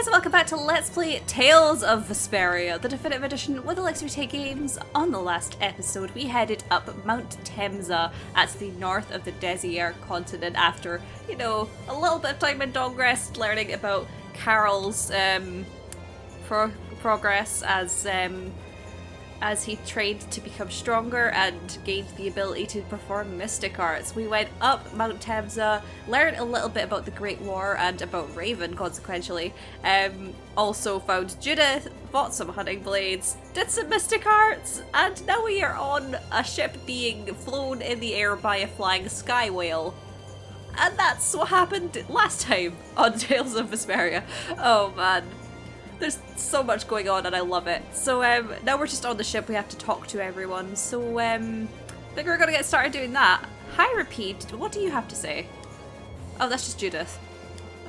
guys, welcome back to Let's Play Tales of Vesperia, the definitive edition with the Let's Take games. On the last episode, we headed up Mount Temza at the north of the Desier continent after, you know, a little bit of time in Dongrest learning about Carol's progress as he trained to become stronger and gained the ability to perform mystic arts. We went up Mount Temza, learned a little bit about the Great War and about Raven, consequentially. Also found Judith, bought some hunting blades, did some mystic arts, and now we are on a ship being flown in the air by a flying sky whale. And that's what happened last time on Tales of Vesperia. Oh man. There's so much going on and I love it. So now we're just on the ship, we have to talk to everyone. So I think we're gonna get started doing that. Hi Repeat, what do you have to say? Oh, that's just Judith.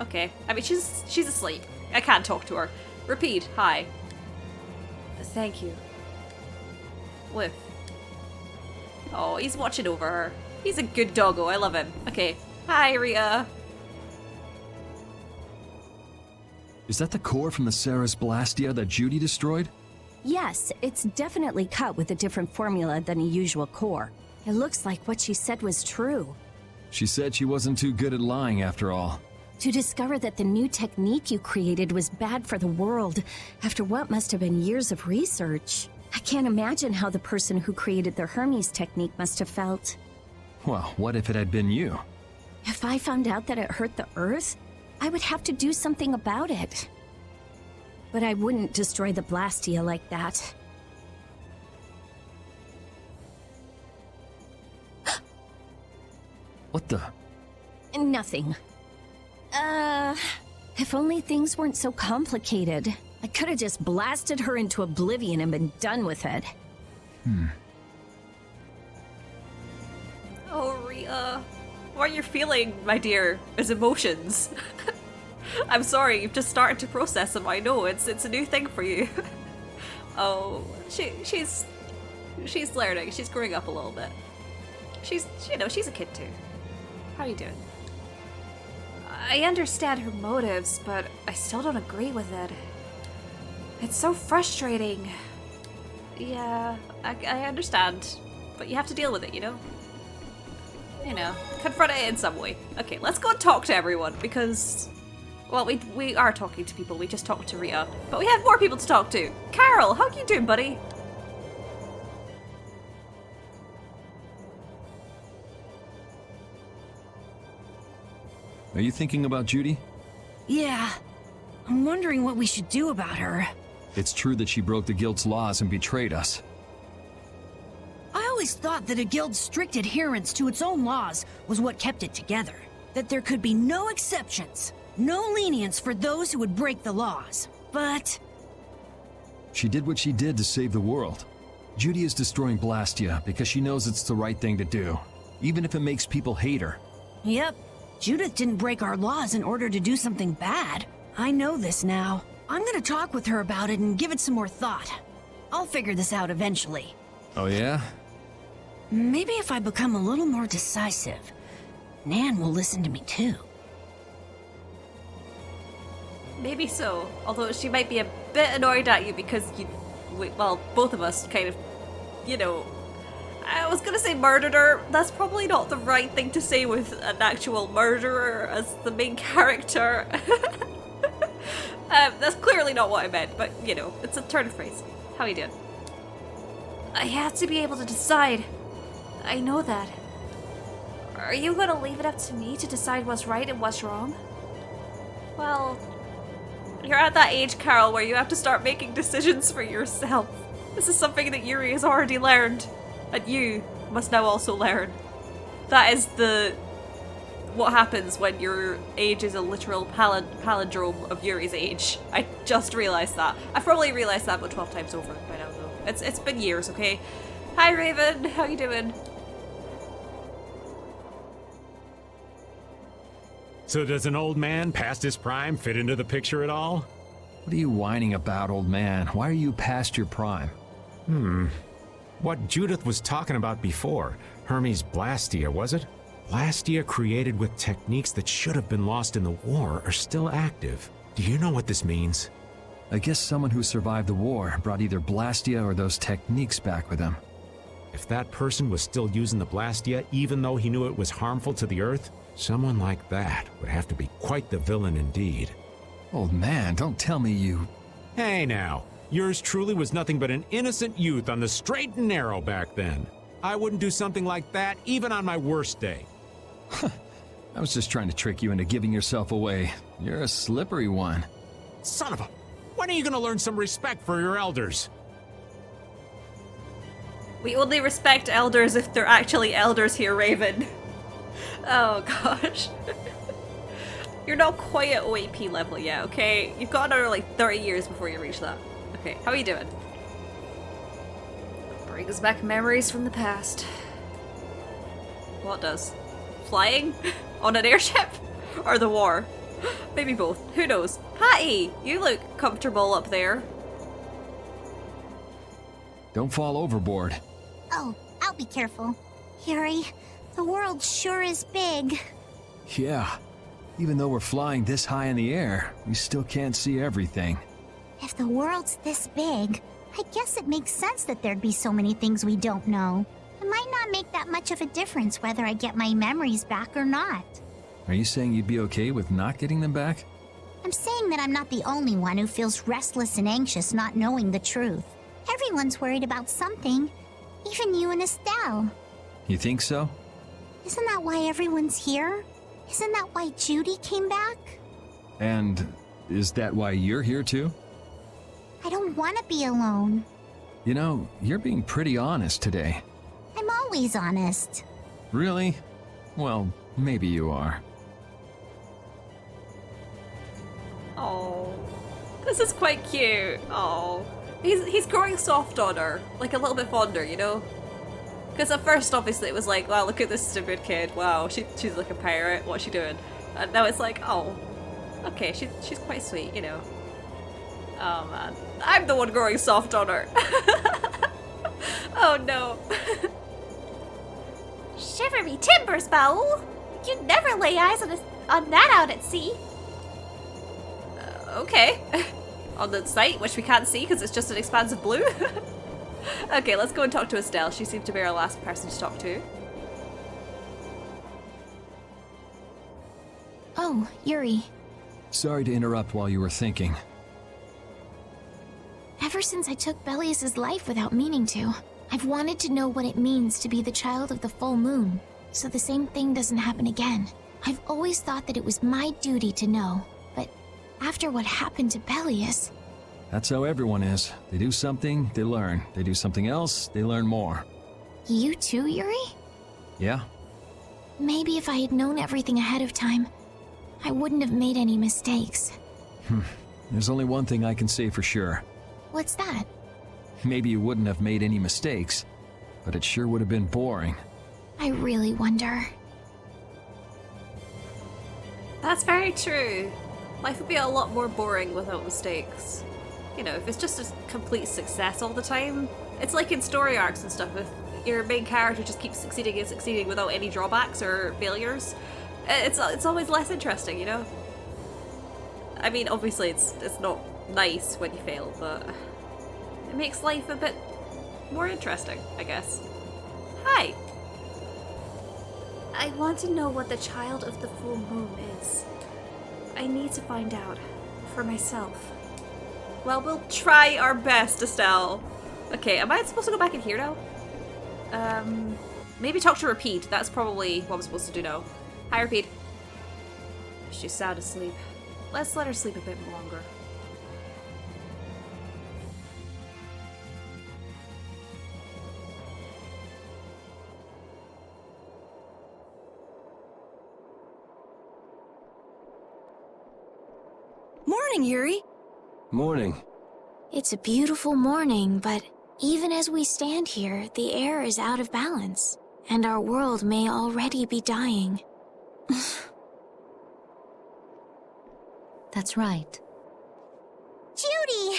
Okay, I mean she's asleep. I can't talk to her. Repeat, hi. Thank you. Whiff. Oh, he's watching over her. He's a good doggo, I love him. Okay, hi Rhea. Is that the core from the Ceres Blastia that Judy destroyed? Yes, it's definitely cut with a different formula than a usual core. It looks like what she said was true. She said she wasn't too good at lying after all. To discover that the new technique you created was bad for the world, after what must have been years of research. I can't imagine how the person who created the Hermes technique must have felt. Well, what if it had been you? If I found out that it hurt the Earth, I would have to do something about it. But I wouldn't destroy the Blastia like that. What the? Nothing. If only things weren't so complicated. I could have just blasted her into oblivion and been done with it. Oh, Rhea. What you're feeling, my dear, is emotions. I'm sorry, you've just started to process them. I know it's a new thing for you. Oh, she's learning. She's growing up a little bit. She's a kid too. How are you doing? I understand her motives, but I still don't agree with it. It's so frustrating. Yeah, I understand, but you have to deal with it, you know? You know, confront it in some way. Okay, let's go and talk to everyone, because, well, we are talking to people. We just talked to Rhea, but we have more people to talk to. Carol, how you doing, buddy? Are you thinking about Judy? Yeah. I'm wondering what we should do about her. It's true that she broke the guild's laws and betrayed us. I always thought that a guild's strict adherence to its own laws was what kept it together. That there could be no exceptions, no lenience for those who would break the laws. But She did what she did to save the world. Judy is destroying Blastia because she knows it's the right thing to do, even if it makes people hate her. yep, Judith didn't break our laws in order to do something bad. I know this now. I'm gonna talk with her about it and give it some more thought. I'll figure this out eventually. Oh yeah? Maybe if I become a little more decisive, Nan will listen to me too. Maybe so, although she might be a bit annoyed at you because well, both of us kind of, you know, I was gonna say murdered her. That's probably not the right thing to say with an actual murderer as the main character. That's clearly not what I meant, but, you know, it's a turn of phrase. How are you doing? I have to be able to decide. I know that. Are you gonna leave it up to me to decide what's right and what's wrong? Well, you're at that age, Carol, where you have to start making decisions for yourself. This is something that Yuri has already learned, and you must now also learn. That is what happens when your age is a literal palindrome of Yuri's age. I just realized that. I've probably realized that about 12 times over by now, though. It's been years, okay? Hi, Raven. How you doing? So does an old man past his prime fit into the picture at all? What are you whining about, old man? Why are you past your prime? What Judith was talking about before, Hermes Blastia, was it? Blastia created with techniques that should have been lost in the war are still active. Do you know what this means? I guess someone who survived the war brought either Blastia or those techniques back with him. If that person was still using the Blastia, even though he knew it was harmful to the Earth, someone like that would have to be quite the villain indeed. Old man, don't tell me you... Hey now, yours truly was nothing but an innocent youth on the straight and narrow back then. I wouldn't do something like that even on my worst day. I was just trying to trick you into giving yourself away. You're a slippery one. Son of a... When are you gonna learn some respect for your elders? We only respect elders if they're actually elders here, Raven. Oh gosh. You're not quite at OAP level yet, okay? You've got another like 30 years before you reach that. Okay, how are you doing? Brings back memories from the past. What does? Flying? On an airship? Or the war? Maybe both. Who knows? Patty, you look comfortable up there. Don't fall overboard. Oh, I'll be careful. Yuri, the world sure is big. Yeah. Even though we're flying this high in the air, we still can't see everything. If the world's this big, I guess it makes sense that there'd be so many things we don't know. It might not make that much of a difference whether I get my memories back or not. Are you saying you'd be okay with not getting them back? I'm saying that I'm not the only one who feels restless and anxious not knowing the truth. Everyone's worried about something. Even you and Estelle. You think so? Isn't that why everyone's here? Isn't that why Judy came back? And is that why you're here too? I don't want to be alone. You know, you're being pretty honest today. I'm always honest. Really? Well, maybe you are. Oh, this is quite cute. Oh, he's growing soft on her, like a little bit fonder, you know? Because at first, obviously, it was like, wow, look at this stupid kid. Wow, she's like a pirate. What's she doing? And now it's like, oh, okay, she's quite sweet, you know. Oh man, I'm the one growing soft on her. Oh no. Shiver me timbers, Bowl! You'd never lay eyes on that out at sea. Okay. On the site, which we can't see because it's just an expanse of blue. Okay, let's go and talk to Estelle. She seemed to be our last person to talk to. Oh, Yuri. Sorry to interrupt while you were thinking. Ever since I took Belius's life without meaning to, I've wanted to know what it means to be the child of the full moon, so the same thing doesn't happen again. I've always thought that it was my duty to know, but after what happened to Belius... That's how everyone is. They do something, they learn. They do something else, they learn more. You too, Yuri? Yeah? Maybe if I had known everything ahead of time, I wouldn't have made any mistakes. There's only one thing I can say for sure. What's that? Maybe you wouldn't have made any mistakes, but it sure would have been boring. I really wonder. That's very true. Life would be a lot more boring without mistakes. You know, if it's just a complete success all the time, it's like in story arcs and stuff, if your main character just keeps succeeding and succeeding without any drawbacks or failures, it's always less interesting, you know? I mean, obviously it's not nice when you fail, but it makes life a bit more interesting, I guess. Hi! I want to know what the child of the full moon is. I need to find out for myself. Well, we'll try our best, Estelle. Okay, am I supposed to go back in here now? Maybe talk to Repeat. That's probably what I'm supposed to do now. Hi, Repeat. She's sound asleep. Let's let her sleep a bit longer. Morning, Yuri. Morning. It's a beautiful morning, but even as we stand here, the air is out of balance, and our world may already be dying. That's right. Judy!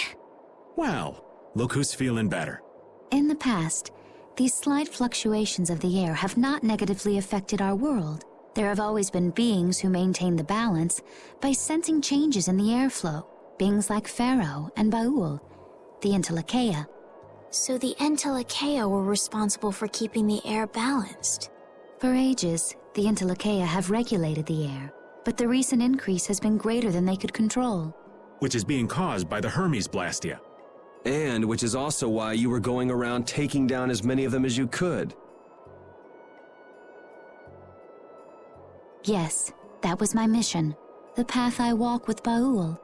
Well, look who's feeling better. In the past, these slight fluctuations of the air have not negatively affected our world. There have always been beings who maintain the balance by sensing changes in the airflow. Beings like Pharaoh and Baul, the Entelekea. So the Entelekea were responsible for keeping the air balanced. For ages, the Entelekea have regulated the air, but the recent increase has been greater than they could control. Which is being caused by the Hermes Blastia. And which is also why you were going around taking down as many of them as you could. Yes, that was my mission. The path I walk with Baul,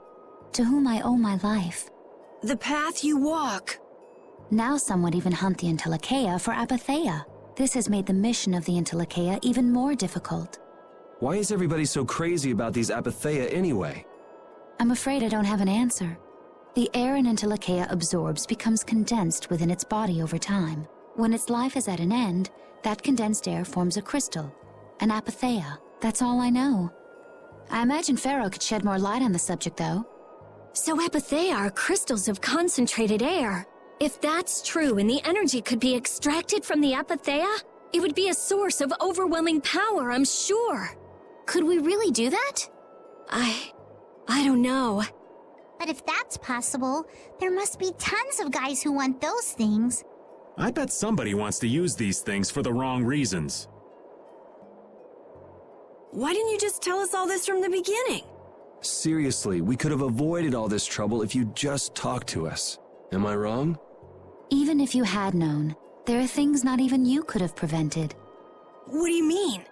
to whom I owe my life. The path you walk. Now some would even hunt the Entelekea for Apatheia. This has made the mission of the Entelekea even more difficult. Why is everybody so crazy about these Apatheia anyway? I'm afraid I don't have an answer. The air an Entelekea absorbs becomes condensed within its body over time. When its life is at an end, that condensed air forms a crystal, an Apatheia. That's all I know. I imagine Pharaoh could shed more light on the subject, though. So Apatheia are crystals of concentrated air. If that's true and the energy could be extracted from the Apatheia, it would be a source of overwhelming power, I'm sure. Could we really do that? I don't know. But if that's possible, there must be tons of guys who want those things. I bet somebody wants to use these things for the wrong reasons. Why didn't you just tell us all this from the beginning? Seriously, we could have avoided all this trouble if you just talked to us. Am I wrong? Even if you had known, there are things not even you could have prevented. What do you mean?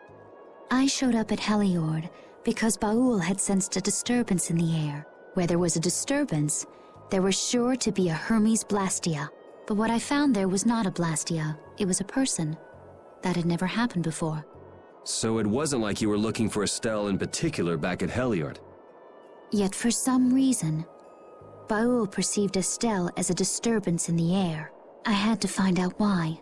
I showed up at Heliord because Baul had sensed a disturbance in the air. Where there was a disturbance, there was sure to be a Hermes Blastia. But what I found there was not a Blastia, it was a person. That had never happened before. So it wasn't like you were looking for Estelle in particular back at Heliord. Yet for some reason, Baul perceived Estelle as a disturbance in the air. I had to find out why.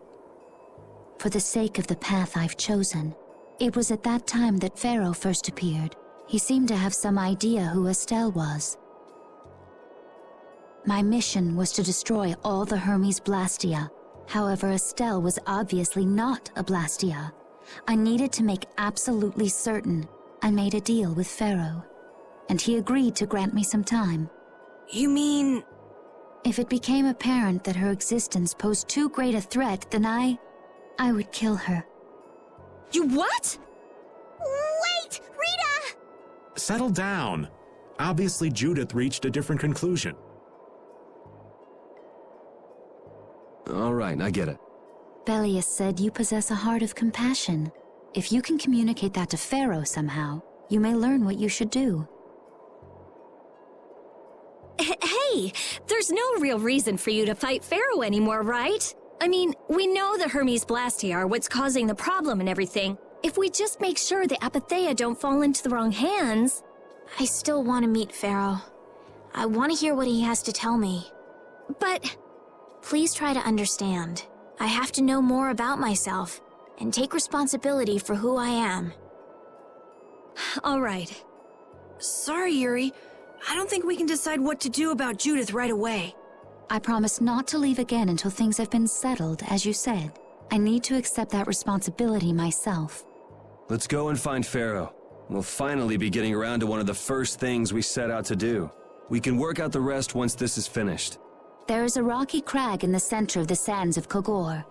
For the sake of the path I've chosen, it was at that time that Pharaoh first appeared. He seemed to have some idea who Estelle was. My mission was to destroy all the Hermes Blastia. However, Estelle was obviously not a Blastia. I needed to make absolutely certain. I made a deal with Pharaoh, and he agreed to grant me some time. You mean... If it became apparent that her existence posed too great a threat, then I would kill her. You what? Wait! Rita! Settle down. Obviously, Judith reached a different conclusion. All right, I get it. Belius said you possess a heart of compassion. If you can communicate that to Pharaoh somehow, you may learn what you should do. Hey, there's no real reason for you to fight Pharaoh anymore, right? I mean, we know the Hermes Blastia are what's causing the problem and everything. If we just make sure the Apatheia don't fall into the wrong hands... I still want to meet Pharaoh. I want to hear what he has to tell me. But... Please try to understand. I have to know more about myself and take responsibility for who I am. All right. Sorry, Yuri. I don't think we can decide what to do about Judith right away. I promise not to leave again until things have been settled, as you said. I need to accept that responsibility myself. Let's go and find Pharaoh. We'll finally be getting around to one of the first things we set out to do. We can work out the rest once this is finished. There is a rocky crag in the center of the sands of Kogor.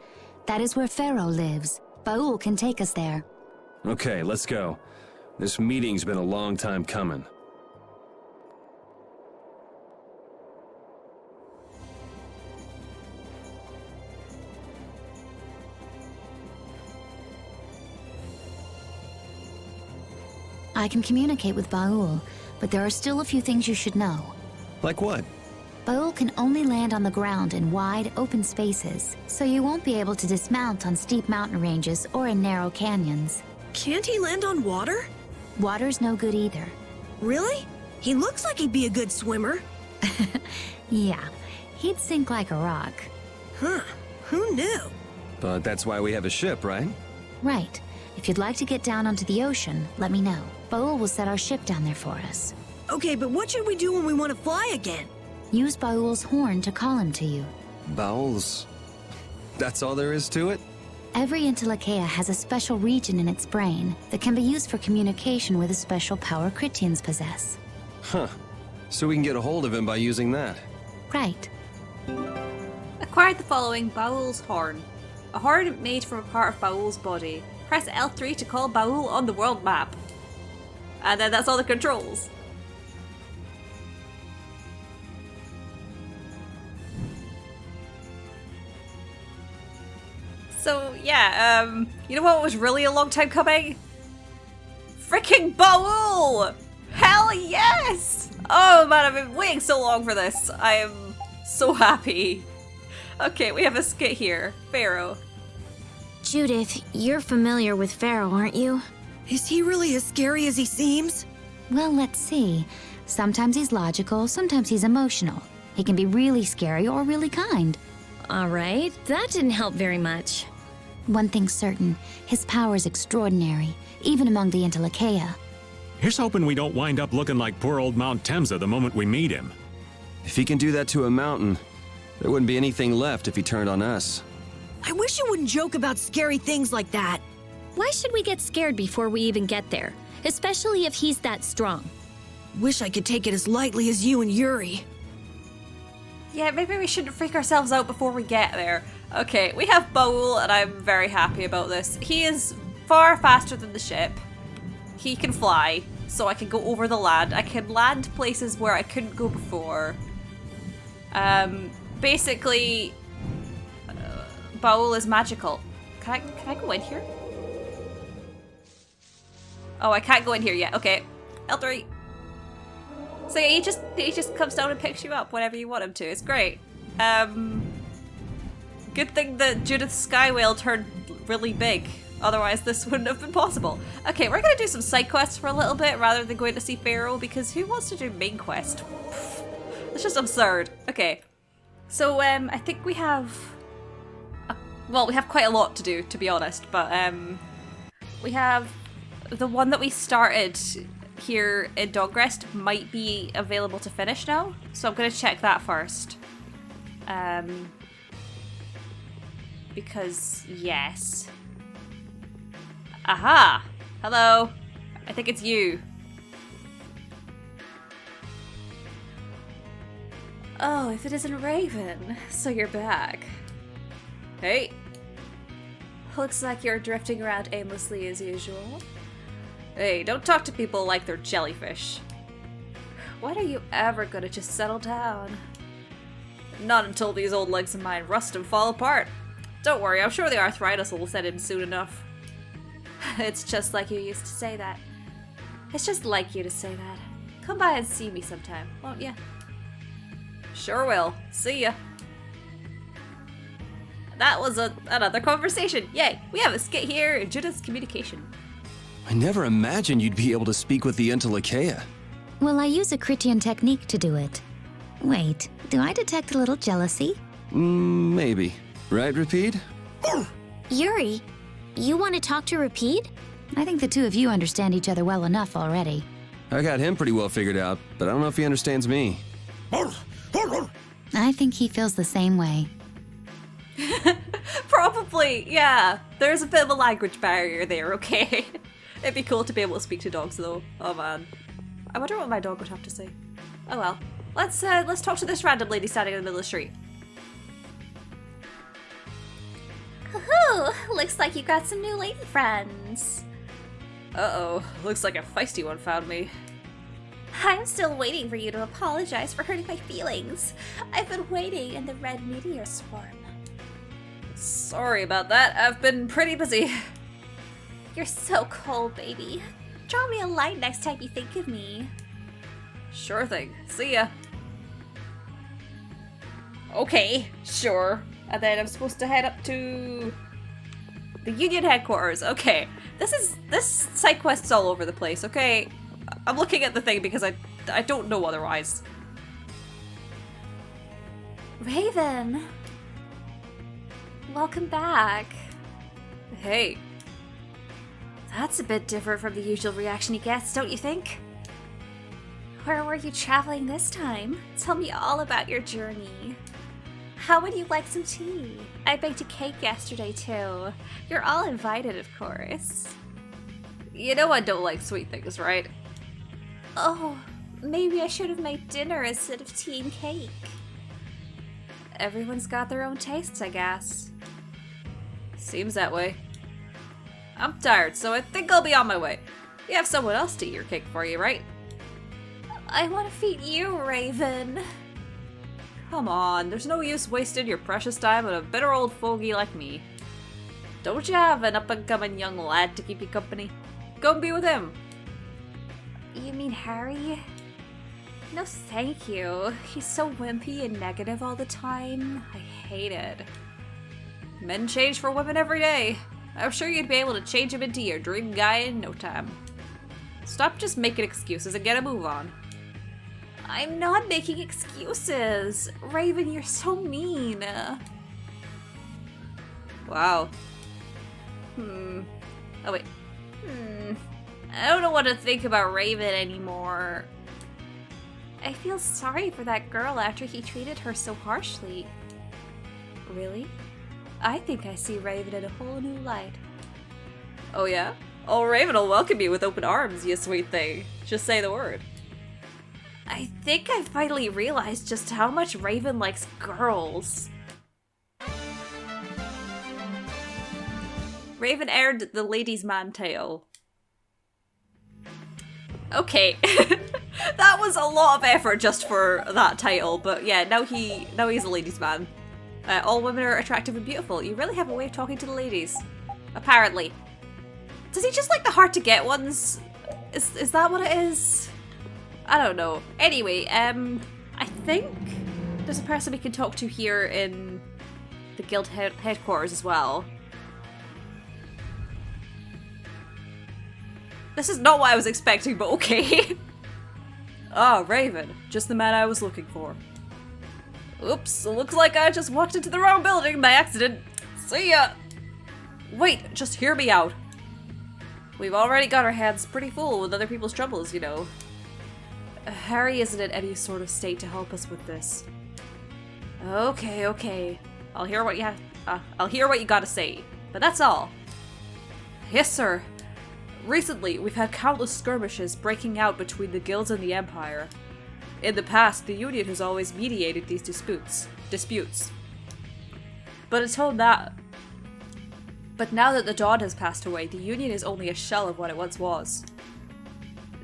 That is where Pharaoh lives. Baul can take us there. Okay, let's go. This meeting's been a long time coming. I can communicate with Baul, but there are still a few things you should know. Like what? Baul can only land on the ground in wide, open spaces, so you won't be able to dismount on steep mountain ranges or in narrow canyons. Can't he land on water? Water's no good either. Really? He looks like he'd be a good swimmer. Yeah, he'd sink like a rock. Huh, who knew? But that's why we have a ship, right? Right. If you'd like to get down onto the ocean, let me know. Baul will set our ship down there for us. Okay, but what should we do when we want to fly again? Use Baul's horn to call him to you. Bowels. That's all there is to it? Every Intellicaea has a special region in its brain that can be used for communication with a special power Critians possess. Huh. So we can get a hold of him by using that. Right. Acquired the following Baul's horn. A horn made from a part of Baul's body. Press L3 to call Baul on the world map. And then that's all the controls. So yeah, you know what was really a long time coming? Freaking Baul! Hell yes! Oh man, I've been waiting so long for this. I am so happy. Okay, we have a skit here. Pharaoh. Judith, you're familiar with Pharaoh, aren't you? Is he really as scary as he seems? Well, let's see. Sometimes he's logical, sometimes he's emotional. He can be really scary or really kind. Alright, that didn't help very much. One thing's certain, his power is extraordinary, even among the Intellicaea. Here's hoping we don't wind up looking like poor old Mount Temsa the moment we meet him. If he can do that to a mountain, there wouldn't be anything left if he turned on us. I wish you wouldn't joke about scary things like that. Why should we get scared before we even get there? Especially if he's that strong. Wish I could take it as lightly as you and Yuri. Yeah, maybe we shouldn't freak ourselves out before we get there. Okay, we have Baul, and I'm very happy about this. He is far faster than the ship. He can fly, so I can go over the land. I can land places where I couldn't go before. Basically, Baul is magical. Can I go in here? Oh, I can't go in here yet. Okay, L3. So yeah, he just comes down and picks you up whenever you want him to. It's great. Good thing that Judith's sky whale turned really big. Otherwise, this wouldn't have been possible. Okay, we're gonna do some side quests for a little bit rather than going to see Pharaoh, because who wants to do main quest? It's just absurd. Okay, so I think we have, well, we have quite a lot to do, to be honest. But we have the one that we started here in Dogrest might be available to finish now, so I'm gonna check that first. Because yes. Aha! Hello. I think it's you. Oh, if it isn't Raven, so you're back. Hey. Looks like you're drifting around aimlessly as usual. Hey, don't talk to people like they're jellyfish. When are you ever gonna just settle down? Not until these old legs of mine rust and fall apart. Don't worry, I'm sure the arthritis will set in soon enough. It's just like you used to say that. It's just like you to say that. Come by and see me sometime, won't ya? Sure will. See ya. That was another conversation. Yay! We have a skit here in Judith's communication. I never imagined you'd be able to speak with the Intellicaea. Well, I use a Critian technique to do it. Wait, do I detect a little jealousy? Maybe. Right, Rapide? Yuri, you want to talk to Rapide? I think the two of you understand each other well enough already. I got him pretty well figured out, but I don't know if he understands me. I think he feels the same way. Probably, yeah. There's a bit of a language barrier there, okay? It'd be cool to be able to speak to dogs though. Oh man. I wonder what my dog would have to say. Oh well. Let's talk to this random lady standing in the middle of the street. Woohoo! Looks like you got some new lady friends. Uh-oh. Looks like a feisty one found me. I'm still waiting for you to apologize for hurting my feelings. I've been waiting in the red meteor swarm. Sorry about that. I've been pretty busy. You're so cold, baby. Draw me a line next time you think of me. Sure thing. See ya. Okay, sure. And then I'm supposed to head up to the Union headquarters. Okay, this side quest's all over the place. Okay, I'm looking at the thing because I don't know otherwise. Raven, welcome back. Hey, that's a bit different from the usual reaction he gets, don't you think? Where were you traveling this time? Tell me all about your journey. How would you like some tea? I baked a cake yesterday too. You're all invited, of course. You know I don't like sweet things, right? Oh, maybe I should have made dinner instead of tea and cake. Everyone's got their own tastes, I guess. Seems that way. I'm tired, so I think I'll be on my way. You have someone else to eat your cake for you, right? I want to feed you, Raven. Come on, there's no use wasting your precious time on a bitter old fogey like me. Don't you have an up-and-coming young lad to keep you company? Go and be with him. You mean Harry? No thank you. He's so wimpy and negative all the time. I hate it. Men change for women every day. I'm sure you'd be able to change him into your dream guy in no time. Stop just making excuses and get a move on. I'm not making excuses. Raven, you're so mean. Wow. Oh wait. I don't know what to think about Raven anymore. I feel sorry for that girl after he treated her so harshly. Really? I think I see Raven in a whole new light. Oh yeah? Oh, Raven will welcome you with open arms, you sweet thing. Just say the word. I think I finally realized just how much Raven likes girls. Raven earned the ladies' man tail. Okay. That was a lot of effort just for that title, but yeah, now he's a ladies' man. All women are attractive and beautiful. You really have a way of talking to the ladies. Apparently. Does he just like the hard to get ones? Is that what it is? I don't know. Anyway, I think there's a person we can talk to here in the guild headquarters as well. This is not what I was expecting, but okay. Ah, Raven. Just the man I was looking for. Oops, looks like I just walked into the wrong building by accident. See ya! Wait, just hear me out. We've already got our hands pretty full with other people's troubles, you know. Harry isn't in any sort of state to help us with this. Okay. I'll hear what you gotta say, but that's all. Yes, sir. Recently, we've had countless skirmishes breaking out between the guilds and the Empire. In the past, the Union has always mediated these disputes. But now that the Dawn has passed away, the Union is only a shell of what it once was.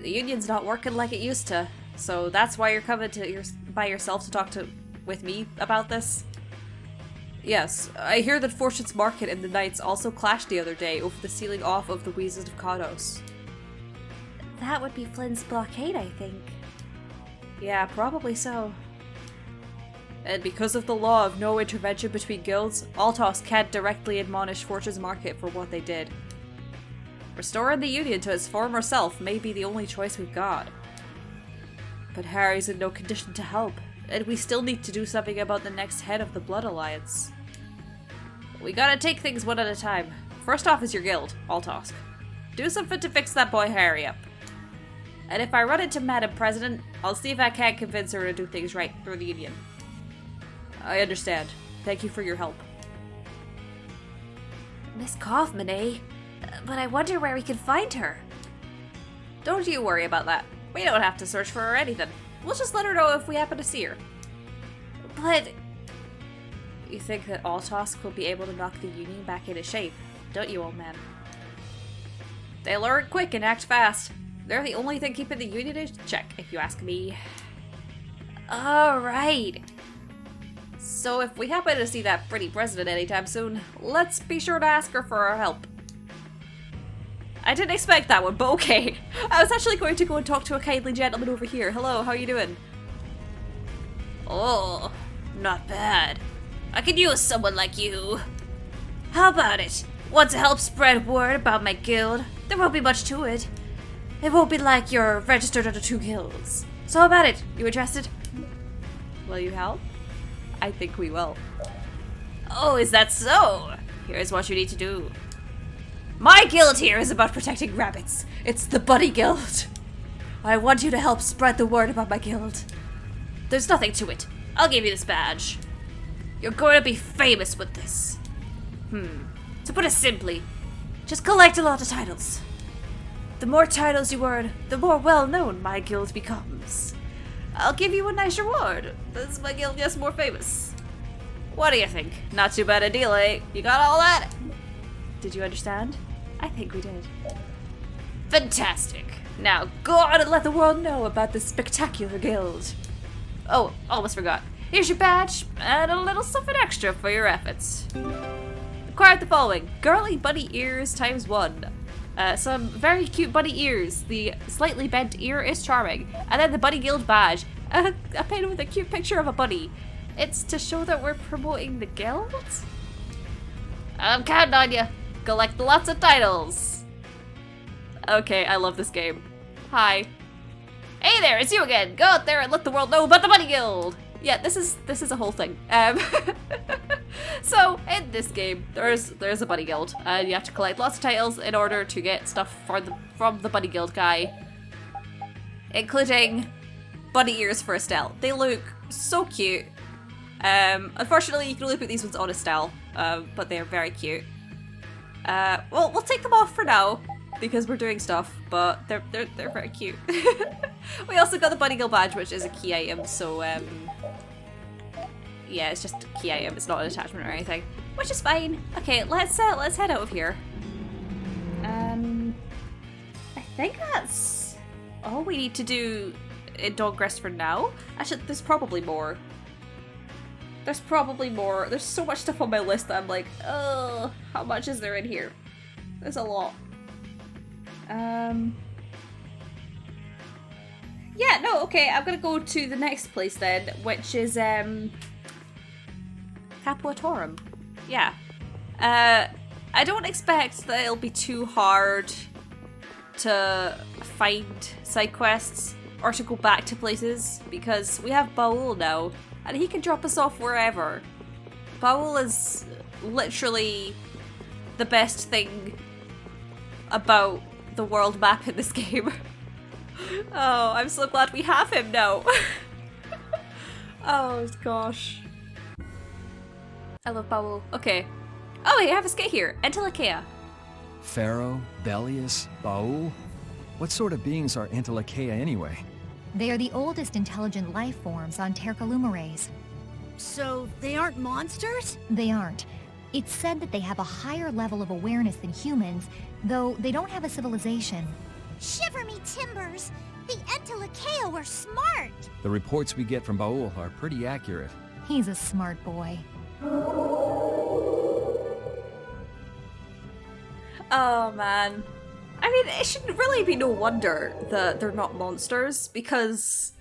The Union's not working like it used to, so that's why you're coming by yourself to talk with me about this? Yes, I hear that Fortune's Market and the Knights also clashed the other day over the sealing off of the Wheezes of Kados. That would be Flynn's blockade, I think. Yeah, probably so. And because of the law of no intervention between guilds, Altos can't directly admonish Fortune's Market for what they did. Restoring the Union to its former self may be the only choice we've got. But Harry's in no condition to help, and we still need to do something about the next head of the Blood Alliance. We gotta take things one at a time. First off is your guild, Altos. Do something to fix that boy Harry up. And if I run into Madam President, I'll see if I can't convince her to do things right through the Union. I understand. Thank you for your help. Miss Kaufman, eh? But I wonder where we can find her. Don't you worry about that. We don't have to search for her or anything. We'll just let her know if we happen to see her. But... You think that Altos will be able to knock the Union back into shape, don't you, old man? They learn quick and act fast. They're the only thing keeping the Union in check, if you ask me. Alright. So if we happen to see that pretty president anytime soon, let's be sure to ask her for our help. I didn't expect that one, but okay. I was actually going to go and talk to a kindly gentleman over here. Hello, how are you doing? Oh, not bad. I could use someone like you. How about it? Want to help spread word about my guild? There won't be much to it. It won't be like you're registered under 2 guilds. So how about it? You interested? Will you help? I think we will. Oh, is that so? Here's what you need to do. My guild here is about protecting rabbits. It's the Bunny Guild. I want you to help spread the word about my guild. There's nothing to it. I'll give you this badge. You're going to be famous with this. To put it simply, just collect a lot of titles. The more titles you earn, the more well-known my guild becomes. I'll give you a nice reward. As my guild gets more famous. What do you think? Not too bad a deal, eh? You got all that? Did you understand? I think we did. Fantastic. Now go on and let the world know about this spectacular guild. Oh, almost forgot. Here's your badge and a little something extra for your efforts. Acquired the following. Girly bunny ears ×1. Some very cute bunny ears. The slightly bent ear is charming. And then the Bunny Guild badge. A painted with a cute picture of a bunny. It's to show that we're promoting the guild? I'm counting on you. Collect lots of titles. Okay, I love this game. Hi. Hey there, it's you again. Go out there and let the world know about the Bunny Guild. Yeah, this is a whole thing. So in this game, there's a Bunny Guild, and you have to collect lots of titles in order to get stuff from the Bunny Guild guy, including bunny ears for Estelle. They look so cute. Unfortunately, you can only put these ones on Estelle, but they're very cute. Well, we'll take them off for now because we're doing stuff, but they're very cute. We also got the Bunny Guild badge, which is a key item, so yeah, it's just a key item. It's not an attachment or anything, which is fine. Okay, let's head out of here. I think that's all we need to do in Dawngrest for now. Actually, there's probably more. There's probably more. There's so much stuff on my list that I'm like, oh, how much is there in here? There's a lot. Yeah, no, okay, I'm gonna go to the next place then, which is, Capuatorum. Yeah. I don't expect that it'll be too hard to find side quests or to go back to places, because we have Baul now, and he can drop us off wherever. Baul is literally the best thing about the world map in this game. Oh, I'm so glad we have him now. Oh gosh. I love Baul. Okay. Oh, we have a skate here. Entelekea. Pharaoh, Belius, Baul? What sort of beings are Entelekea anyway? They are the oldest intelligent life forms on Tercalumares. So, they aren't monsters? They aren't. It's said that they have a higher level of awareness than humans, though they don't have a civilization. Shiver me timbers! The Entelekea were smart! The reports we get from Baul are pretty accurate. He's a smart boy. Oh man. I mean, it shouldn't really be no wonder that they're not monsters, because,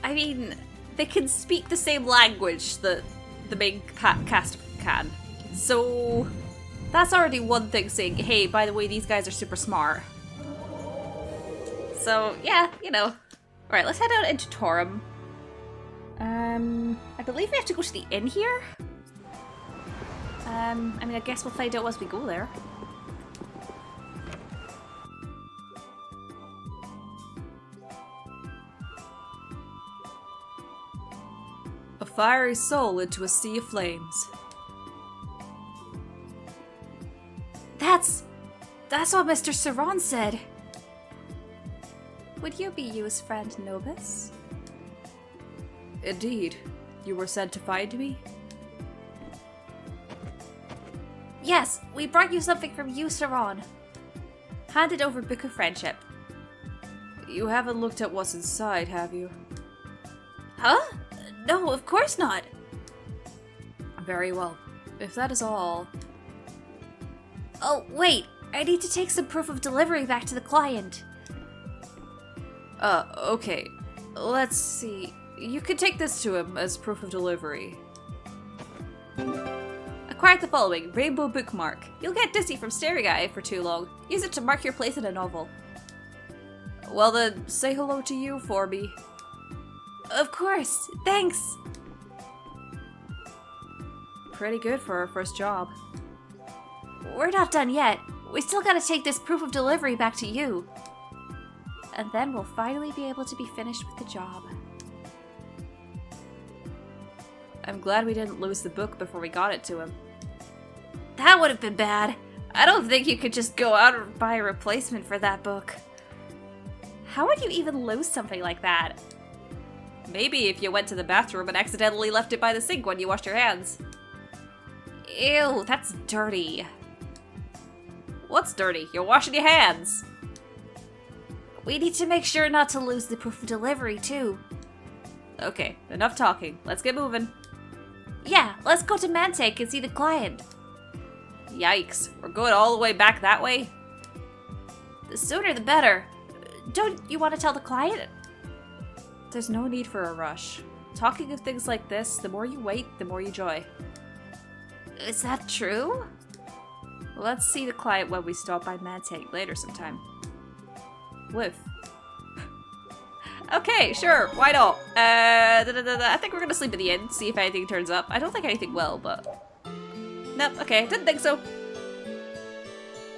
I mean, they can speak the same language that the main cast can. So, that's already one thing saying, hey, by the way, these guys are super smart. So, yeah, you know. Alright, let's head out into Torum. I believe we have to go to the inn here? I mean, I guess we'll find out as we go there. A fiery soul into a sea of flames. That's what Mr. Saran said. Would you be Yu's friend, Nobis? Indeed. You were sent to find me? Yes, we brought you something from Yu Saran. Handed over Book of Friendship. You haven't looked at what's inside, have you? Huh? No, of course not. Very well. If that is all... Oh, wait! I need to take some proof of delivery back to the client. Okay. Let's see. You can take this to him as proof of delivery. Acquired the following. Rainbow bookmark. You'll get dizzy from staring at it for too long. Use it to mark your place in a novel. Well then, say hello to you for me. Of course. Thanks. Pretty good for our first job. We're not done yet. We still gotta take this proof of delivery back to you. And then we'll finally be able to be finished with the job. I'm glad we didn't lose the book before we got it to him. That would have been bad. I don't think you could just go out and buy a replacement for that book. How would you even lose something like that? Maybe if you went to the bathroom and accidentally left it by the sink when you washed your hands. Ew, that's dirty. What's dirty? You're washing your hands. We need to make sure not to lose the proof of delivery, too. Okay, enough talking. Let's get moving. Yeah, let's go to Mantake and see the client. Yikes, we're going all the way back that way? The sooner the better. Don't you want to tell the client? There's no need for a rush. Talking of things like this, the more you wait, the more you joy. Is that true? Let's see the client when we stop by Mantake later sometime. Whiff. Okay, sure, why not? I think we're gonna sleep at the inn, see if anything turns up. I don't think anything will, but... Nope, okay, didn't think so.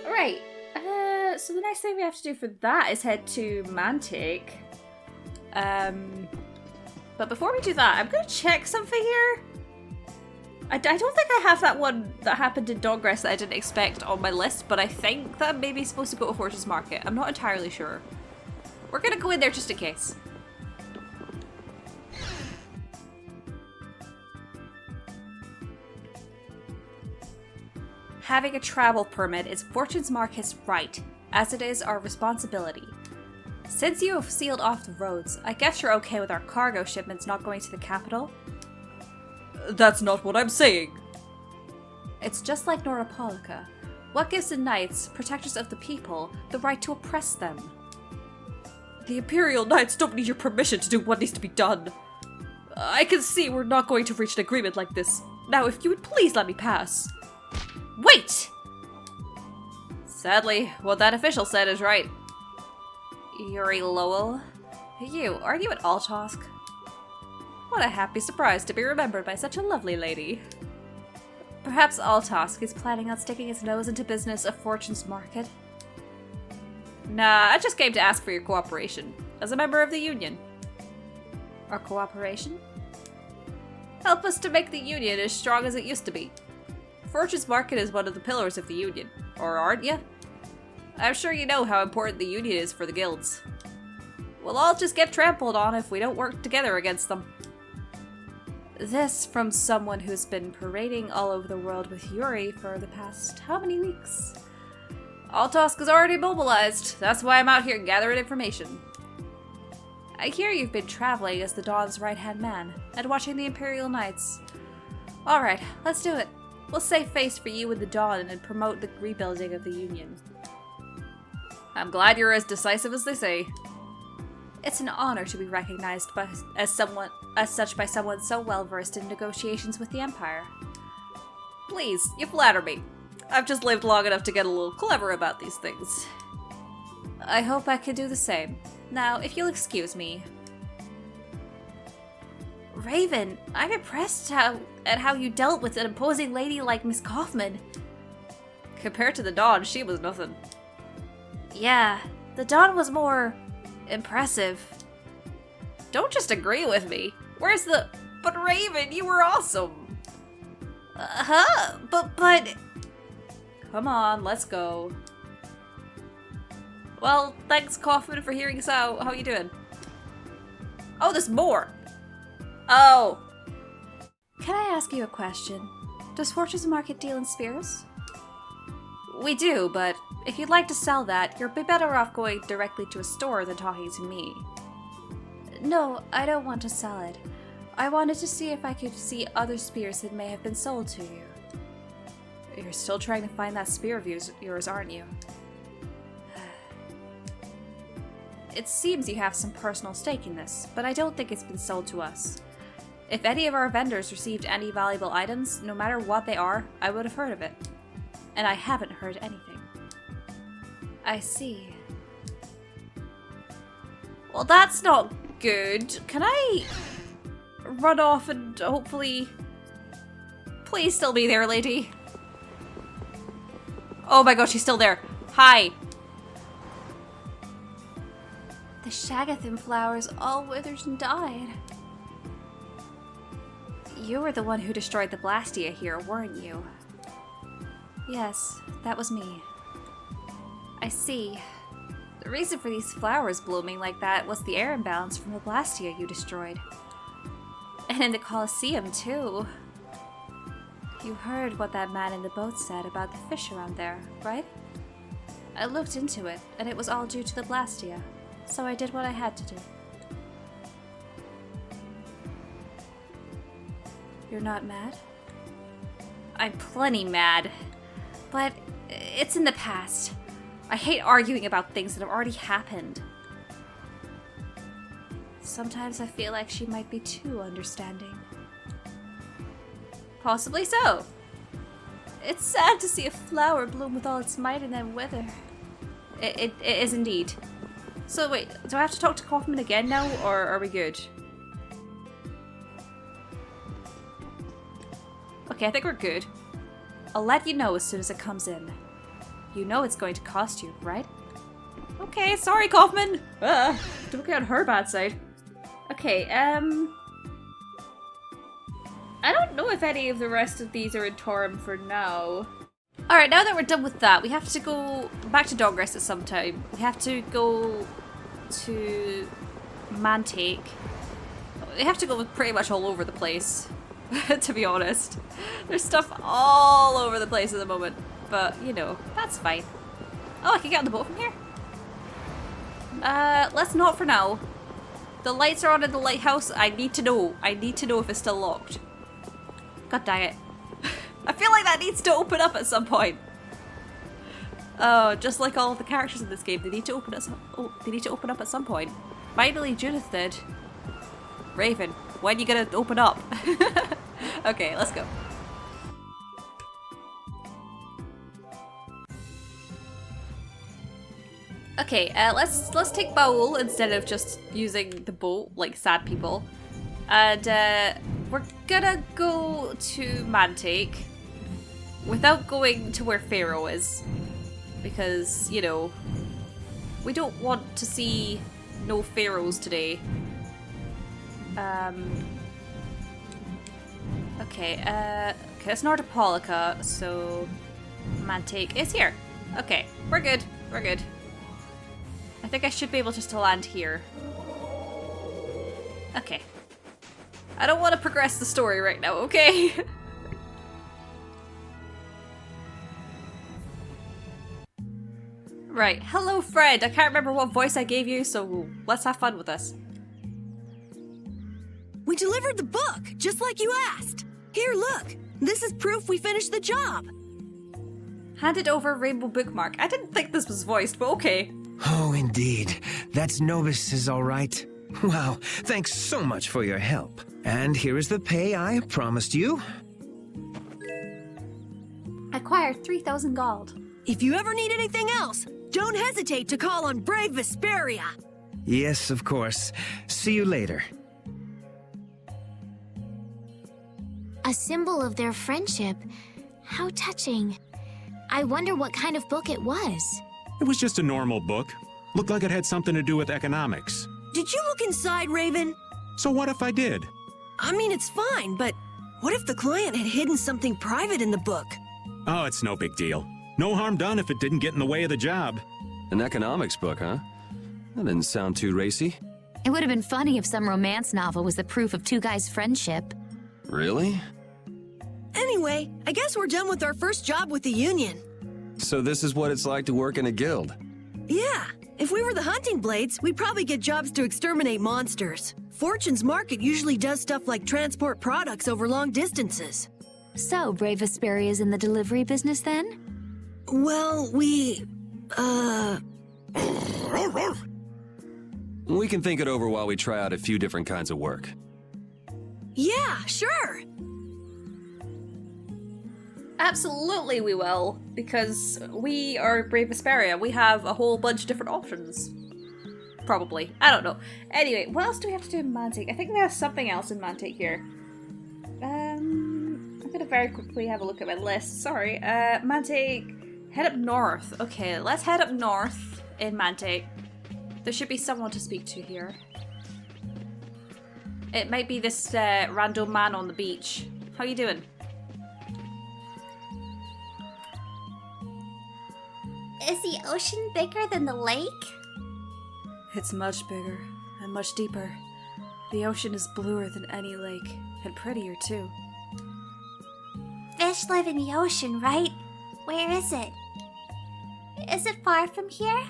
Alright, so the next thing we have to do for that is head to Mantake. But before we do that, I'm gonna check something here. I don't think I have that one that happened in Dogress that I didn't expect on my list, but I think that I'm maybe supposed to go to Fortune's Market. I'm not entirely sure. We're gonna go in there just in case. Having a travel permit is Fortune's Market's right, as it is our responsibility. Since you have sealed off the roads, I guess you're okay with our cargo shipments not going to the capital? That's not what I'm saying. It's just like Norapolica. What gives the knights, protectors of the people, the right to oppress them? The Imperial Knights don't need your permission to do what needs to be done. I can see we're not going to reach an agreement like this. Now, if you would please let me pass. Wait! Sadly, what that official said is right. Yuri Lowell? Are you at Altosk? What a happy surprise to be remembered by such a lovely lady. Perhaps Altosk is planning on sticking his nose into business of Fortune's Market? Nah, I just came to ask for your cooperation, as a member of the Union. Our cooperation? Help us to make the Union as strong as it used to be. Fortune's Market is one of the pillars of the Union, or aren't you? I'm sure you know how important the Union is for the guilds. We'll all just get trampled on if we don't work together against them. This from someone who's been parading all over the world with Yuri for the past how many weeks? Altosk is already mobilized. That's why I'm out here gathering information. I hear you've been traveling as the Dawn's right-hand man and watching the Imperial Knights. Alright, let's do it. We'll save face for you and the Dawn and promote the rebuilding of the Union. I'm glad you're as decisive as they say. It's an honor to be recognized as such by someone so well-versed in negotiations with the Empire. Please, you flatter me. I've just lived long enough to get a little clever about these things. I hope I can do the same. Now, if you'll excuse me. Raven, I'm impressed at how you dealt with an imposing lady like Miss Kaufman. Compared to the Dawn, she was nothing. Yeah, the Dawn was more... impressive. Don't just agree with me. Where's the... But Raven, you were awesome. But... Come on, let's go. Well, thanks Kaufman for hearing us out. How you doing? Oh, there's more. Oh. Can I ask you a question? Does Fortune's Market deal in spears? We do, but if you'd like to sell that, you'd be better off going directly to a store than talking to me. No, I don't want to sell it. I wanted to see if I could see other spears that may have been sold to you. You're still trying to find that spear of yours, aren't you? It seems you have some personal stake in this, but I don't think it's been sold to us. If any of our vendors received any valuable items, no matter what they are, I would have heard of it. And I haven't heard anything. I see. Well, that's not good. Can I run off and hopefully... Please still be there, lady. Oh my god, she's still there. Hi. The Shagathim flowers all withered and died. You were the one who destroyed the Blastia here, weren't you? Yes, that was me. I see. The reason for these flowers blooming like that was the air imbalance from the Blastia you destroyed. And in the Colosseum, too. You heard what that man in the boat said about the fish around there, right? I looked into it, and it was all due to the Blastia, so I did what I had to do. You're not mad? I'm plenty mad, but it's in the past. I hate arguing about things that have already happened. Sometimes I feel like she might be too understanding. Possibly so. It's sad to see a flower bloom with all its might and then wither. It is indeed. So wait, do I have to talk to Kaufman again now, or are we good? Okay, I think we're good. I'll let you know as soon as it comes in. You know it's going to cost you, right? Okay, sorry, Kaufman! Don't get on her bad side. Okay, I don't know if any of the rest of these are in Torum for now. Alright, now that we're done with that, we have to go back to Dogress at some time. We have to go to Mantake. We have to go pretty much all over the place, to be honest. There's stuff all over the place at the moment, but, you know, that's fine. Oh, I can get on the boat from here? Let's not for now. The lights are on in the lighthouse. I need to know. I need to know if it's still locked. God dang it. I feel like that needs to open up at some point. Oh, just like all of the characters in this game, they need to open up at some point. Finally, Judith did. Raven, when are you gonna open up? Okay, let's go. Okay, let's take Baul instead of just using the boat like sad people, and we're gonna go to Mantake without going to where Pharaoh is, because you know we don't want to see no pharaohs today. Okay, it's Nordopolica, so Mantake is here. Okay, we're good. We're good. I think I should be able just to land here. Okay. I don't want to progress the story right now, okay? Right. Hello, Fred. I can't remember what voice I gave you, so let's have fun with this. We delivered the book, just like you asked. Here, look. This is proof we finished the job. Handed over rainbow bookmark. I didn't think this was voiced, but okay. Oh, indeed. That's Novus is all right. Wow, thanks so much for your help. And here is the pay I promised you. Acquired 3,000 gold. If you ever need anything else, don't hesitate to call on brave Vesperia. Yes, of course. See you later. A symbol of their friendship. How touching. I wonder what kind of book it was. It was just a normal book. Looked like it had something to do with economics. Did you look inside, Raven? So what if I did? I mean, it's fine, but what if the client had hidden something private in the book? Oh, it's no big deal. No harm done if it didn't get in the way of the job. An economics book, huh? That didn't sound too racy. It would have been funny if some romance novel was the proof of two guys' friendship. Really? Anyway, I guess we're done with our first job with the Union. So this is what it's like to work in a guild? Yeah. If we were the Hunting Blades, we'd probably get jobs to exterminate monsters. Fortune's Market usually does stuff like transport products over long distances. So, Brave Vesperia's in the delivery business then? Well, we can think it over while we try out a few different kinds of work. Yeah, sure. Absolutely we will, because we are Brave Vesperia. We have a whole bunch of different options. Probably. I don't know. Anyway, what else do we have to do in Mantake? I think we have something else in Mantake here. I'm gonna very quickly have a look at my list. Sorry. Mantake, head up north. Okay, let's head up north in Mantake. There should be someone to speak to here. It might be this random man on the beach. How you doing? Is the ocean bigger than the lake? It's much bigger and much deeper. The ocean is bluer than any lake, and prettier too. Fish live in the ocean, right? Where is it? Is it far from here?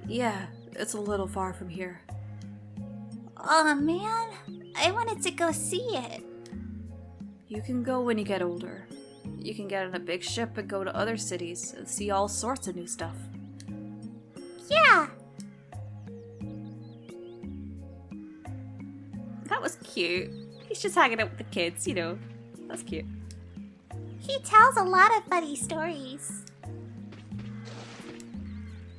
Yeah, it's a little far from here. Oh man, I wanted to go see it. You can go when you get older. You can get on a big ship and go to other cities and see all sorts of new stuff. Yeah! That was cute. He's just hanging out with the kids, you know. That's cute. He tells a lot of funny stories.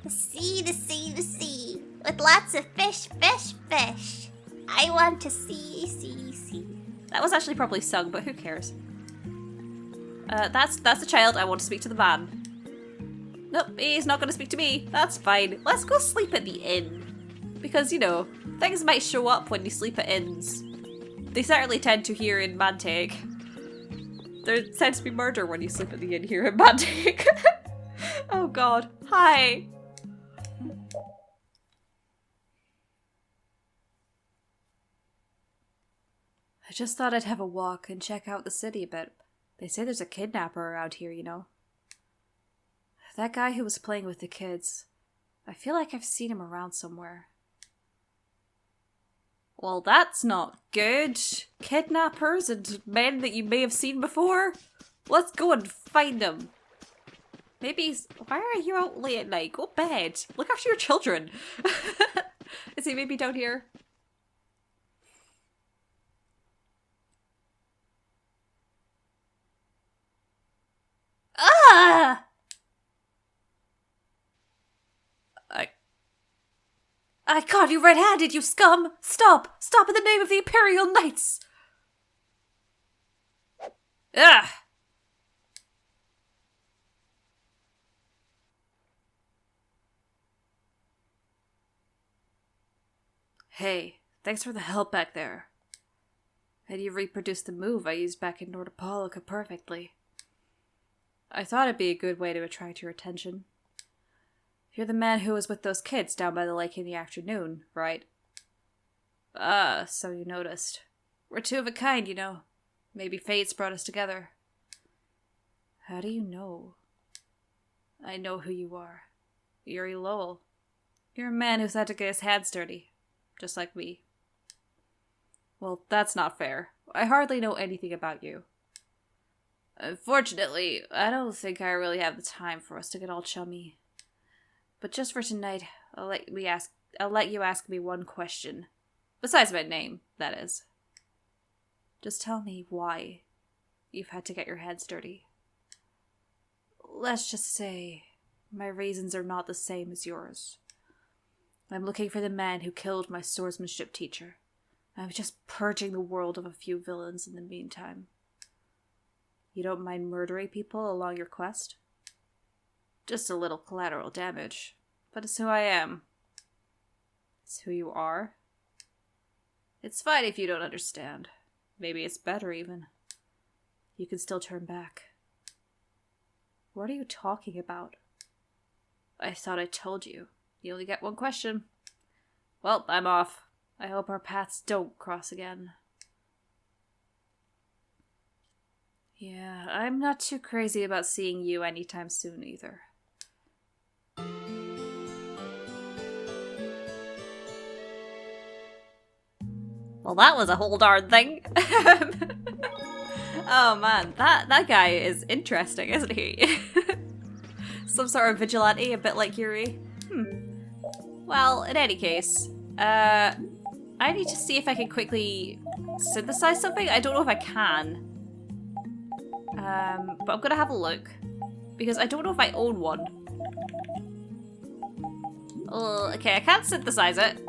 The sea, the sea, the sea. With lots of fish, fish, fish. I want to see, see, see. That was actually probably sung, but who cares? That's the child. I want to speak to the man. Nope, he's not going to speak to me. That's fine. Let's go sleep at the inn. Because, you know, things might show up when you sleep at inns. They certainly tend to here in Mantake. There tends to be murder when you sleep at the inn here in Mantake. Oh god. Hi. I just thought I'd have a walk and check out the city a bit. They say there's a kidnapper around here, you know. That guy who was playing with the kids. I feel like I've seen him around somewhere. Well, that's not good. Kidnappers and men that you may have seen before. Let's go and find them. Maybe he's... Why are you out late at night? Go to bed. Look after your children. Is he maybe down here? Ah! I caught you red-handed, you scum! Stop! Stop in the name of the Imperial Knights! Ugh! Hey, thanks for the help back there. And you reproduced the move I used back in Nordopolica perfectly. I thought it'd be a good way to attract your attention. You're the man who was with those kids down by the lake in the afternoon, right? Ah, so you noticed. We're two of a kind, you know. Maybe fate's brought us together. How do you know? I know who you are. Yuri Lowell. You're a man who's had to get his hands dirty. Just like me. Well, that's not fair. I hardly know anything about you. Unfortunately, I don't think I really have the time for us to get all chummy. But just for tonight, I'll let you ask me one question. Besides my name, that is. Just tell me why you've had to get your hands dirty. Let's just say my reasons are not the same as yours. I'm looking for the man who killed my swordsmanship teacher. I'm just purging the world of a few villains in the meantime. You don't mind murdering people along your quest? Just a little collateral damage. But it's who I am. It's who you are. It's fine if you don't understand. Maybe it's better even. You can still turn back. What are you talking about? I thought I told you. You only get one question. Well, I'm off. I hope our paths don't cross again. Yeah, I'm not too crazy about seeing you anytime soon either. Well, that was a whole darn thing. Oh man, that guy is interesting, isn't he? Some sort of vigilante, a bit like Yuri. Well, in any case, I need to see if I can quickly synthesize something. I don't know if I can. But I'm gonna have a look. Because I don't know if I own one. Okay, I can't synthesize it.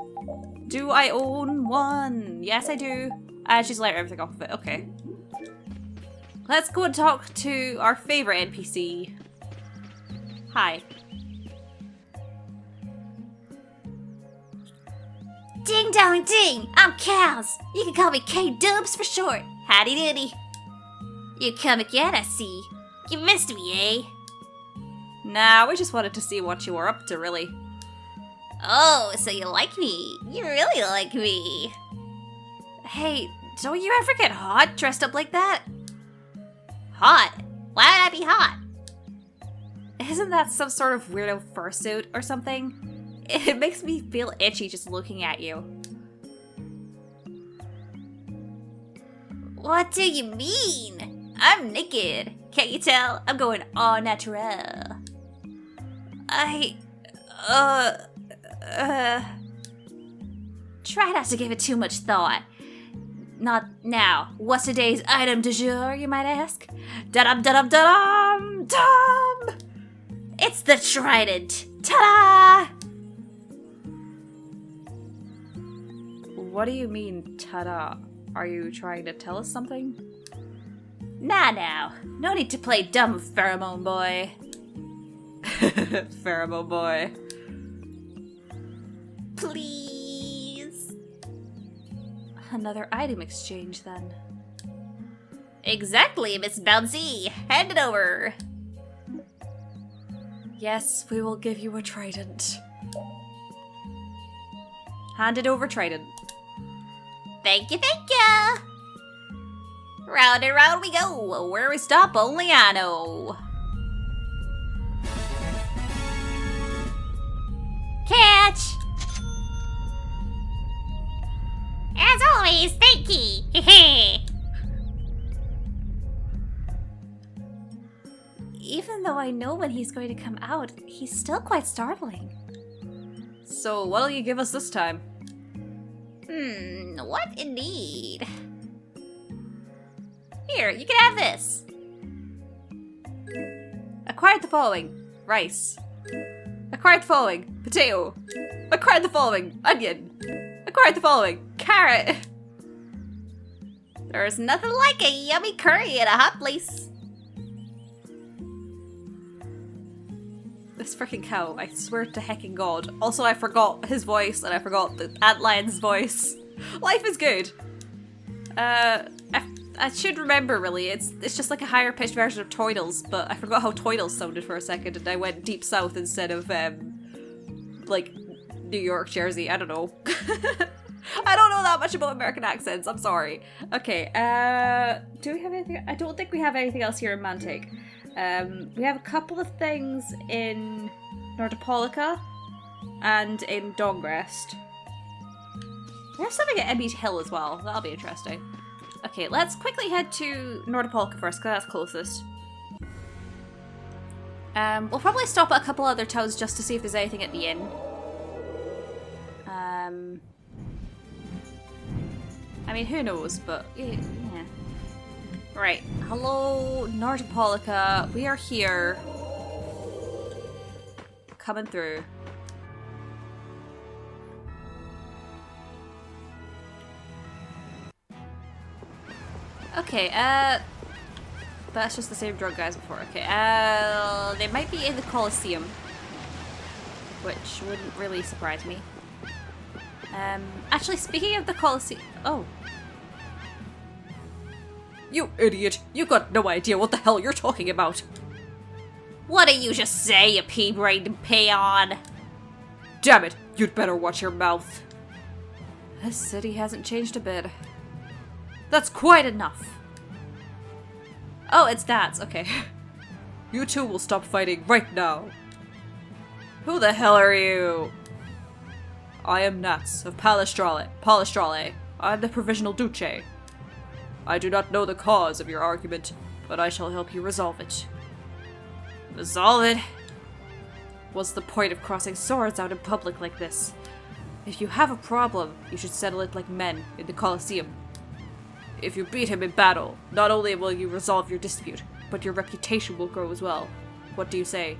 Do I own one? Yes, I do. She's let everything off of it. Okay. Let's go and talk to our favorite NPC. Hi. Ding dong ding! I'm Kaz! You can call me K-Dubs for short. Howdy doody. You come again, I see. You missed me, eh? Nah, we just wanted to see what you were up to, really. Oh, so you like me. You really like me. Hey, don't you ever get hot dressed up like that? Hot? Why would I be hot? Isn't that some sort of weirdo fursuit or something? It makes me feel itchy just looking at you. What do you mean? I'm naked. Can't you tell? I'm going au naturel. Try not to give it too much thought. Not now. What's today's item du jour, you might ask? Da-dum, da-dum, da-dum, dum! It's the trident. Ta-da! What do you mean, ta-da? Are you trying to tell us something? Nah, now. No need to play dumb, pheromone boy. Pheromone boy. Please. Another item exchange, then. Exactly, Miss Bouncy. Hand it over. Yes, we will give you a trident. Hand it over, trident. Thank you, thank you! Round and round we go. Where we stop, only I know. Catch! As always, thank you! Even though I know when he's going to come out, he's still quite startling. So what'll you give us this time? What indeed? Here, you can have this. Acquired the following. Rice. Acquired the following. Potato. Acquired the following. Onion. Acquired the following. Carrot. There's nothing like a yummy curry at a hot place. This freaking cow, I swear to hecking God. Also, I forgot his voice and I forgot the antlion's voice. Life is good. I should remember, really. It's just like a higher pitched version of Toidles, but I forgot how Toidles sounded for a second and I went deep south instead of, like, New York, Jersey. I don't know. I don't know that much about American accents. I'm sorry. Okay, do we have anything? I don't think we have anything else here in Mantic. We have a couple of things in Nordopolica and in Dongrest. We have something at Emmett Hill as well. That'll be interesting. Okay, let's quickly head to Nordopolica first, because that's closest. We'll probably stop at a couple other towns just to see if there's anything at the inn. I mean, who knows, but yeah. Right, hello, Nordopolica. We are here. Coming through. Okay, that's just the same drug guys before. Okay, they might be in the Colosseum, which wouldn't really surprise me. Actually, speaking of the Colosseum, oh. You idiot! You got no idea what the hell you're talking about! What do you just say, you pea-brained peon? Damn it! You'd better watch your mouth. This city hasn't changed a bit. That's quite enough! Oh, it's Nats, okay. You two will stop fighting right now. Who the hell are you? I am Nats of Palestrale. I am the Provisional Duce. I do not know the cause of your argument, but I shall help you resolve it. Resolve it? What's the point of crossing swords out in public like this? If you have a problem, you should settle it like men in the Colosseum. If you beat him in battle, not only will you resolve your dispute, but your reputation will grow as well. What do you say?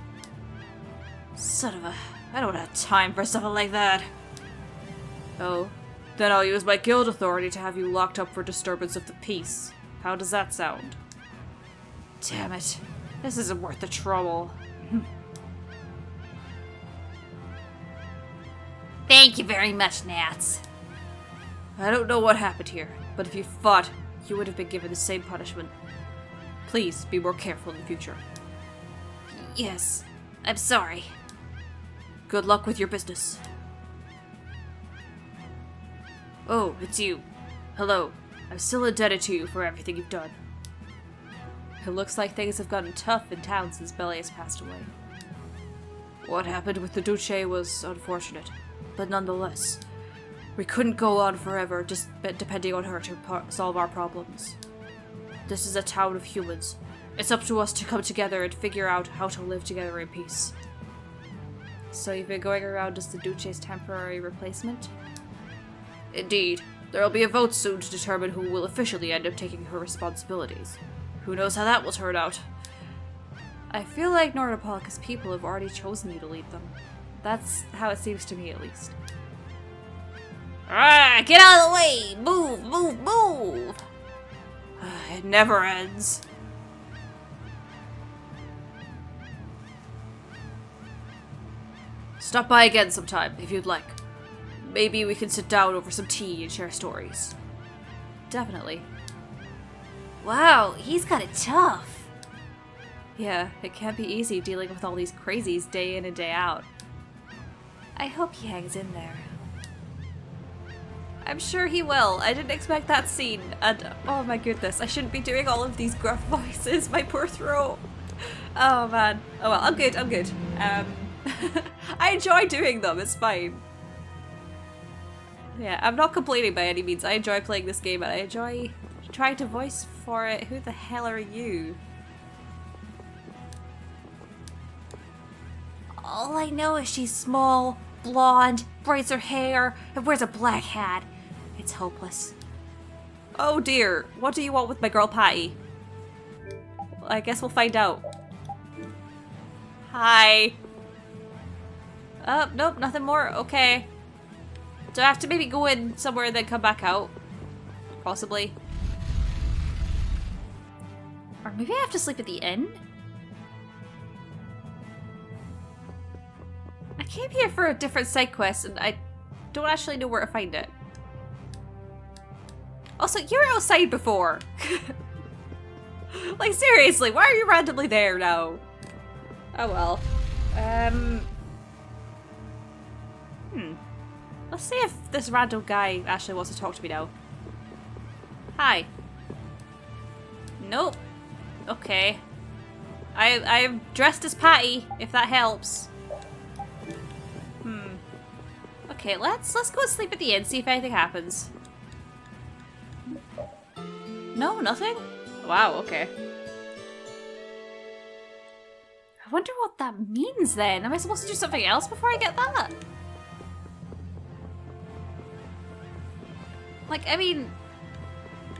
Son of a... I don't have time for something like that. Oh, then I'll use my guild authority to have you locked up for disturbance of the peace. How does that sound? Damn it. This isn't worth the trouble. Thank you very much, Nats. I don't know what happened here, but if you fought, you would have been given the same punishment. Please be more careful in the future. Yes, I'm sorry. Good luck with your business. Oh, it's you. Hello. I'm still indebted to you for everything you've done. It looks like things have gotten tough in town since Belly has passed away. What happened with the Duce was unfortunate, but nonetheless, we couldn't go on forever just depending on her to solve our problems. This is a town of humans. It's up to us to come together and figure out how to live together in peace. So you've been going around as the Duce's temporary replacement? Indeed. There will be a vote soon to determine who will officially end up taking her responsibilities. Who knows how that will turn out? I feel like Nordopolica's people have already chosen you to lead them. That's how it seems to me, at least. Ah, get out of the way! Move, move, move! It never ends. Stop by again sometime, if you'd like. Maybe we can sit down over some tea and share stories. Definitely. Wow, he's got it tough. Yeah, it can't be easy dealing with all these crazies day in and day out. I hope he hangs in there. I'm sure he will. I didn't expect that scene. And oh my goodness, I shouldn't be doing all of these gruff voices. My poor throat. Oh man. Oh well, I'm good, I'm good. I enjoy doing them, it's fine. Yeah, I'm not complaining by any means. I enjoy playing this game and I enjoy trying to voice for it. Who the hell are you? All I know is she's small, blonde, braids her hair, and wears a black hat. It's hopeless. Oh dear, what do you want with my girl Patty? Well, I guess we'll find out. Hi. Oh, nope, nothing more. Okay. Do I have to maybe go in somewhere and then come back out? Possibly. Or maybe I have to sleep at the inn? I came here for a different side quest and I don't actually know where to find it. Also, you were outside before. Like, seriously, why are you randomly there now? Oh well. Let's see if this random guy actually wants to talk to me now. Hi. Nope. Okay. I'm dressed as Patty, if that helps. Okay, let's go and sleep at the inn, see if anything happens. No, nothing? Wow, okay. I wonder what that means then. Am I supposed to do something else before I get that? Like, I mean,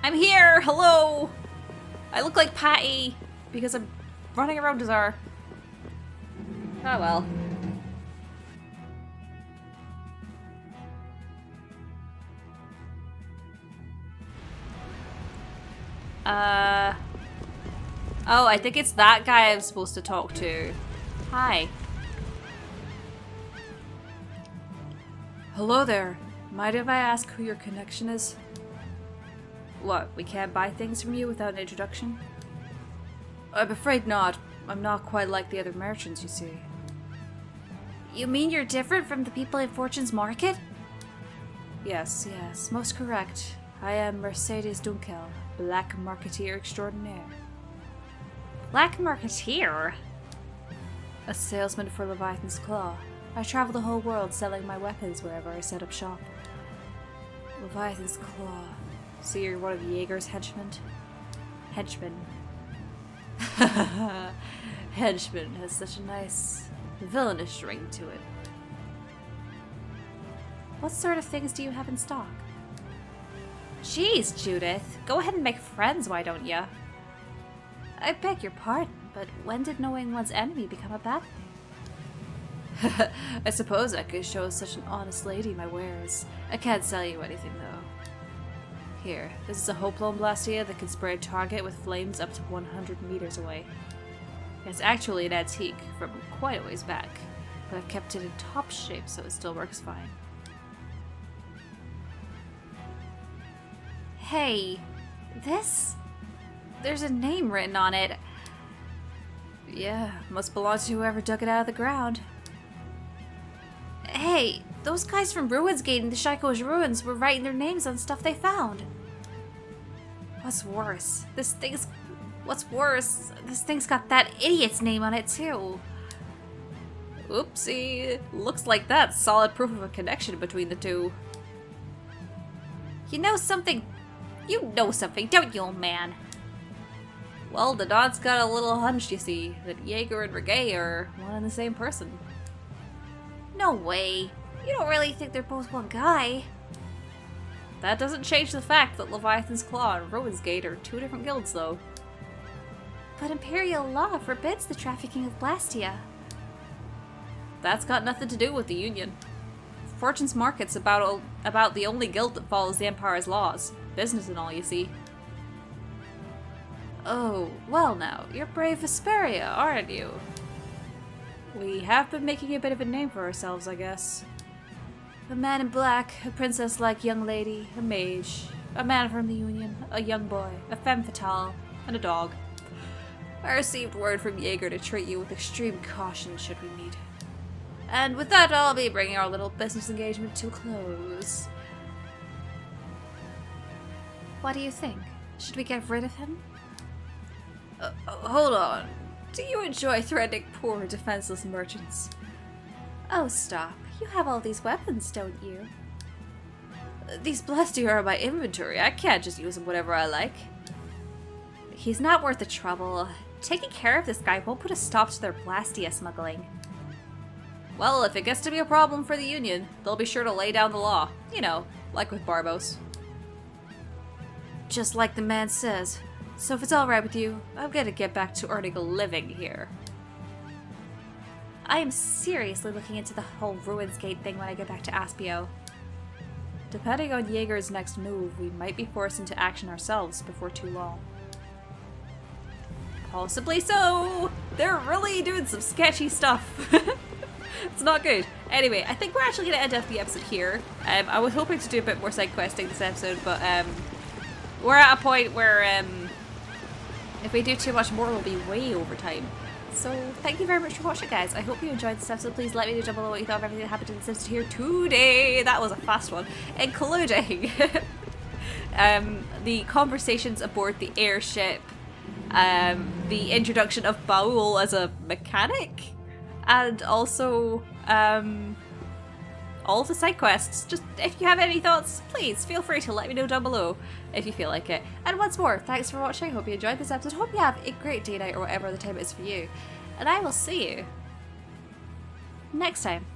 I'm here, hello! I look like Patty because I'm running around as her. Oh well. Oh, I think it's that guy I'm supposed to talk to. Hi. Hello there. Mind if I ask who your connection is? What, we can't buy things from you without an introduction? I'm afraid not. I'm not quite like the other merchants, you see. You mean you're different from the people in Fortune's Market? Yes, yes, most correct. I am Mercedes Dunkel, Black Marketeer Extraordinaire. Black Marketeer? A salesman for Leviathan's Claw. I travel the whole world selling my weapons wherever I set up shop. Leviathan's Claw. So you're one of Jaeger's henchmen? Henchman. Henchman has such a nice, villainous ring to it. What sort of things do you have in stock? Jeez, Judith. Go ahead and make friends, why don't ya? I beg your pardon, but when did knowing one's enemy become a bad thing? I suppose I could show such an honest lady my wares. I can't sell you anything, though. Here, this is a Hoplon Blastia that can spray a target with flames up to 100 meters away. It's actually an antique from quite a ways back, but I've kept it in top shape so it still works fine. Hey, this? There's a name written on it. Yeah, must belong to whoever dug it out of the ground. Hey, those guys from Ruinsgate and the Shaiko's ruins were writing their names on stuff they found. What's worse, this thing's got that idiot's name on it too. Oopsie, looks like that's solid proof of a connection between the two. You know something, don't you, old man? Well, the Don's got a little hunch, you see, that Jaeger and Reggae are one and the same person. No way. You don't really think they're both one guy? That doesn't change the fact that Leviathan's Claw and Ruinsgate are two different guilds, though. But Imperial law forbids the trafficking of Blastia. That's got nothing to do with the Union. Fortune's Market's about the only guild that follows the Empire's laws. Business and all, you see. Oh, well now, you're brave Vesperia, aren't you? We have been making a bit of a name for ourselves, I guess. A man in black, a princess-like young lady, a mage, a man from the Union, a young boy, a femme fatale, and a dog. I received word from Jaeger to treat you with extreme caution should we meet. And with that, I'll be bringing our little business engagement to a close. What do you think? Should we get rid of him? Hold on. Do you enjoy threatening poor, defenseless merchants? Oh, stop. You have all these weapons, don't you? These Blastia are in my inventory. I can't just use them whenever I like. He's not worth the trouble. Taking care of this guy won't put a stop to their Blastia smuggling. Well, if it gets to be a problem for the Union, they'll be sure to lay down the law. You know, like with Barbos. Just like the man says. So if it's alright with you, I'm gonna get back to earning a living here. I am seriously looking into the whole Ruinsgate thing when I get back to Aspio. Depending on Jaeger's next move, we might be forced into action ourselves before too long. Possibly so! They're really doing some sketchy stuff. It's not good. Anyway, I think we're actually going to end up the episode here. I was hoping to do a bit more side questing this episode, but we're at a point where if we do too much more, we'll be way over time. So thank you very much for watching, guys. I hope you enjoyed this episode. Please let me know down below what you thought of everything that happened in this episode here today. That was a fast one. Including the conversations aboard the airship, the introduction of Baul as a mechanic, and also all the side quests. Just if you have any thoughts, please feel free to let me know down below if you feel like it. And once more, thanks for watching. Hope you enjoyed this episode. Hope you have a great day, night, or whatever the time it is for you. And I will see you next time.